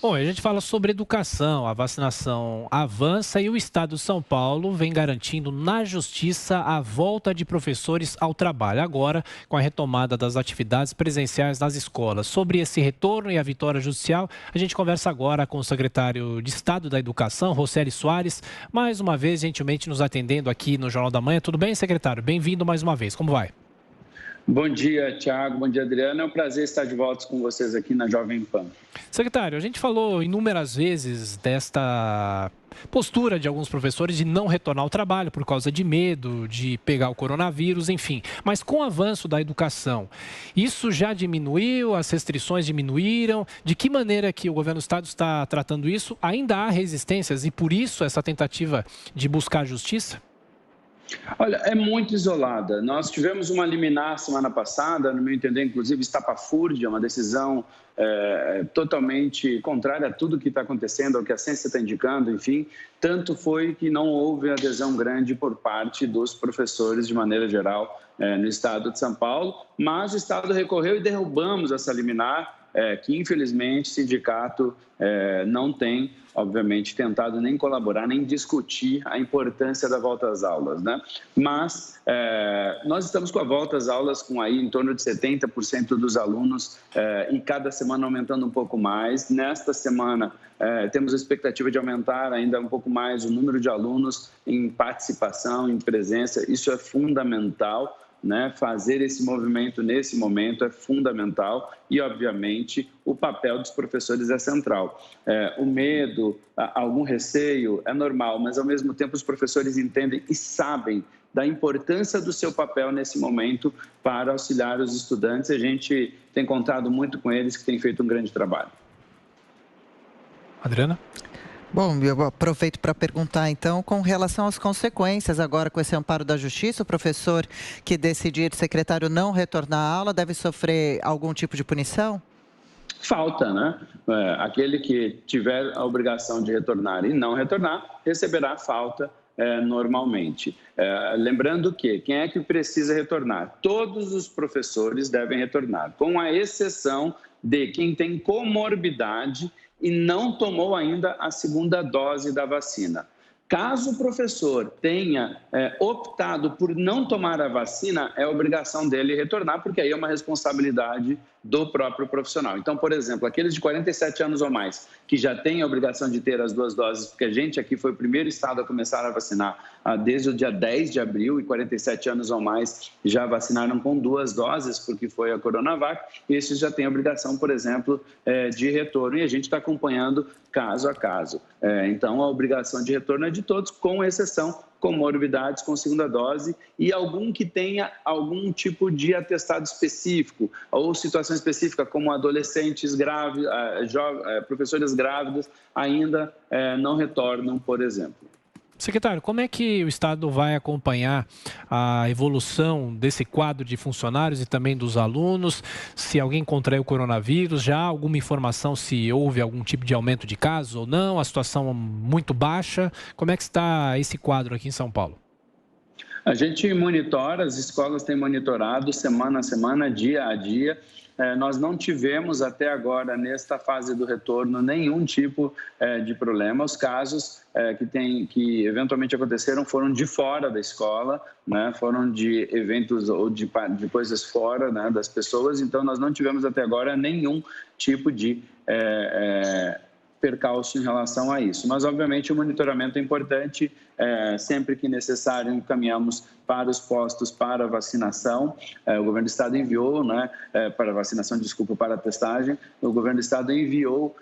Bom, a gente fala sobre educação, a vacinação avança e o Estado de São Paulo vem garantindo na Justiça a volta de professores ao trabalho, agora com a retomada das atividades presenciais nas escolas. Sobre esse retorno e a vitória judicial, a gente conversa agora com o secretário de Estado da Educação, Roseli Soares, mais uma vez gentilmente nos atendendo aqui no Jornal da Manhã. Tudo bem, secretário? Bem-vindo mais uma vez. Como vai? Bom dia, Tiago. Bom dia, Adriana. É um prazer estar de volta com vocês aqui na Jovem Pan. Secretário, a gente falou inúmeras vezes desta postura de alguns professores de não retornar ao trabalho por causa de medo de pegar o coronavírus, enfim. Mas com o avanço da educação, isso já diminuiu, as restrições diminuíram? De que maneira que o governo do estado está tratando isso? Ainda há resistências e por isso essa tentativa de buscar justiça? Olha, é muito isolada. Nós tivemos uma liminar semana passada, no meu entender, inclusive, estapafúrdia, uma decisão totalmente contrária a tudo que está acontecendo, ao que a ciência está indicando, enfim. Tanto foi que não houve adesão grande por parte dos professores, de maneira geral, no estado de São Paulo, mas o estado recorreu e derrubamos essa liminar, que infelizmente o sindicato não tem, obviamente, tentado nem colaborar, nem discutir a importância da volta às aulas, né? Mas nós estamos com a volta às aulas com aí em torno de 70% dos alunos e cada semana aumentando um pouco mais. Nesta semana temos a expectativa de aumentar ainda um pouco mais o número de alunos em participação, em presença. Isso é fundamental. Né, fazer esse movimento nesse momento é fundamental e, obviamente, o papel dos professores é central. O medo, algum receio é normal, mas, ao mesmo tempo, os professores entendem e sabem da importância do seu papel nesse momento para auxiliar os estudantes. A gente tem contado muito com eles, que têm feito um grande trabalho. Adriana? Bom, eu aproveito para perguntar, então, com relação às consequências agora com esse amparo da Justiça, o professor que decidir, secretário, não retornar à aula, deve sofrer algum tipo de punição? Falta, né? Aquele que tiver a obrigação de retornar e não retornar, receberá falta normalmente. Lembrando que quem é que precisa retornar? Todos os professores devem retornar, com a exceção de quem tem comorbidade e não tomou ainda a segunda dose da vacina. Caso o professor tenha optado por não tomar a vacina, é obrigação dele retornar, porque aí é uma responsabilidade do próprio profissional. Então, por exemplo, aqueles de 47 anos ou mais, que já têm a obrigação de ter as duas doses, porque a gente aqui foi o primeiro estado a começar a vacinar desde o dia 10 de abril, e 47 anos ou mais já vacinaram com duas doses, porque foi a Coronavac, esses já têm a obrigação, por exemplo, de retorno, e a gente está acompanhando caso a caso. Então, a obrigação de retorno é de todos, com exceção comorbidades com segunda dose e algum que tenha algum tipo de atestado específico ou situação específica, como adolescentes grávidos, professores grávidas, ainda não retornam, por exemplo. Secretário, como é que o Estado vai acompanhar a evolução desse quadro de funcionários e também dos alunos? Se alguém contraiu o coronavírus, já há alguma informação se houve algum tipo de aumento de casos ou não? A situação muito baixa. Como é que está esse quadro aqui em São Paulo? A gente monitora, as escolas têm monitorado semana a semana, dia a dia. Nós não tivemos até agora, nesta fase do retorno, nenhum tipo de problema. Os casos que eventualmente aconteceram foram de fora da escola, né? Foram de eventos ou de coisas fora, né, das pessoas. Então, nós não tivemos até agora nenhum tipo de percalço em relação a isso. Mas, obviamente, o monitoramento é importante. Sempre que necessário, encaminhamos para os postos para vacinação. O governo do estado enviou, né, para vacinação, desculpa, para a testagem. O governo do estado enviou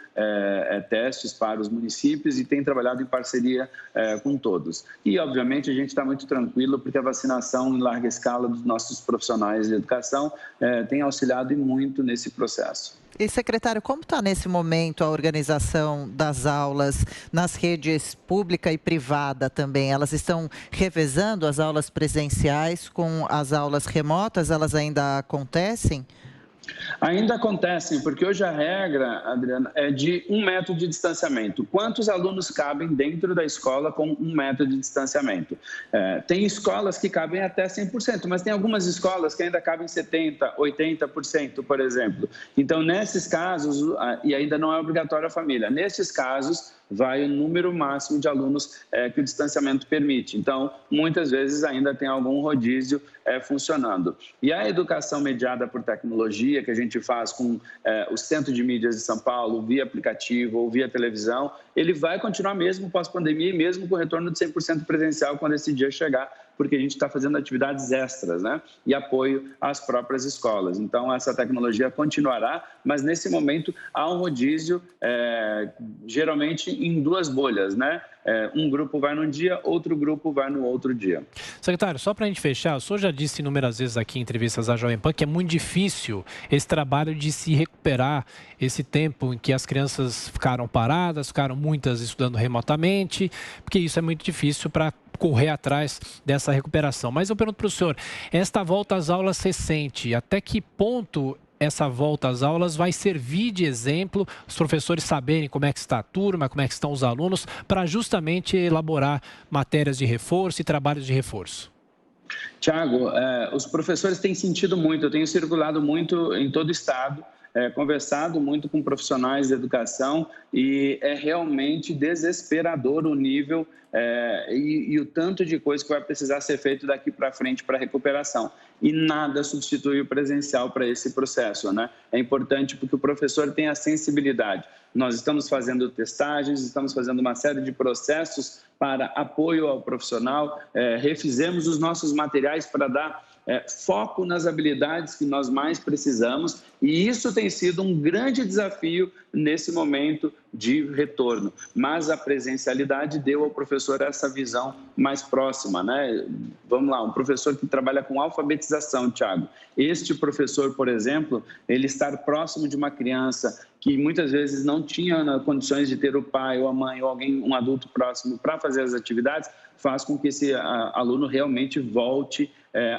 testes para os municípios e tem trabalhado em parceria com todos. E, obviamente, a gente está muito tranquilo porque a vacinação em larga escala dos nossos profissionais de educação tem auxiliado e muito nesse processo. E, secretário, como está nesse momento a organização das aulas nas redes pública e privada também? Elas estão revezando as aulas presenciais com as aulas remotas? Elas ainda acontecem? Ainda acontecem, porque hoje a regra, Adriana, é de 1 metro de distanciamento. Quantos alunos cabem dentro da escola com 1 metro de distanciamento? Tem escolas que cabem até 100%, mas tem algumas escolas que ainda cabem 70%, 80%, por exemplo. Então, nesses casos, e ainda não é obrigatório a família, nesses casos, vai o número máximo de alunos que o distanciamento permite. Então, muitas vezes ainda tem algum rodízio funcionando. E a educação mediada por tecnologia, que a gente faz com o Centro de Mídias de São Paulo, via aplicativo ou via televisão, ele vai continuar mesmo pós-pandemia e mesmo com o retorno de 100% presencial quando esse dia chegar, porque a gente está fazendo atividades extras, né? E apoio às próprias escolas. Então, essa tecnologia continuará, mas nesse momento há um rodízio, geralmente em 2 bolhas, né? Um grupo vai num dia, outro grupo vai no outro dia. Secretário, só para a gente fechar, o senhor já disse inúmeras vezes aqui em entrevistas à Jovem Pan que é muito difícil esse trabalho de se recuperar esse tempo em que as crianças ficaram paradas, ficaram muitas estudando remotamente, porque isso é muito difícil para correr atrás dessa recuperação. Mas eu pergunto para o senhor, esta volta às aulas recente, até que ponto essa volta às aulas vai servir de exemplo, os professores saberem como é que está a turma, como é que estão os alunos, para justamente elaborar matérias de reforço e trabalhos de reforço? Tiago, os professores têm sentido muito, eu tenho circulado muito em todo o estado, conversado muito com profissionais de educação e é realmente desesperador o nível e o tanto de coisa que vai precisar ser feito daqui para frente para a recuperação. E nada substitui o presencial para esse processo, né? É importante porque o professor tem a sensibilidade. Nós estamos fazendo testagens, estamos fazendo uma série de processos para apoio ao profissional, refizemos os nossos materiais para dar foco nas habilidades que nós mais precisamos e isso tem sido um grande desafio nesse momento de retorno. Mas a presencialidade deu ao professor essa visão mais próxima, né? Vamos lá, um professor que trabalha com alfabetização, Tiago. Este professor, por exemplo, ele estar próximo de uma criança que muitas vezes não tinha condições de ter o pai ou a mãe ou alguém, um adulto próximo para fazer as atividades, faz com que esse aluno realmente volte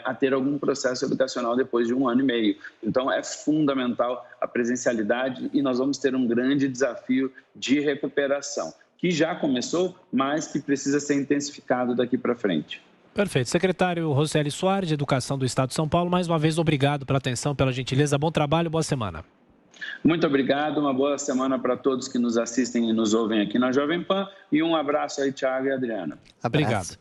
a ter algum processo educacional depois de 1 ano e meio. Então, é fundamental a presencialidade e nós vamos ter um grande desafio de recuperação, que já começou, mas que precisa ser intensificado daqui para frente. Perfeito. Secretário Roseli Soares, de Educação do Estado de São Paulo, mais uma vez, obrigado pela atenção, pela gentileza. Bom trabalho, boa semana. Muito obrigado, uma boa semana para todos que nos assistem e nos ouvem aqui na Jovem Pan e um abraço aí, Thiago e Adriana. Obrigado.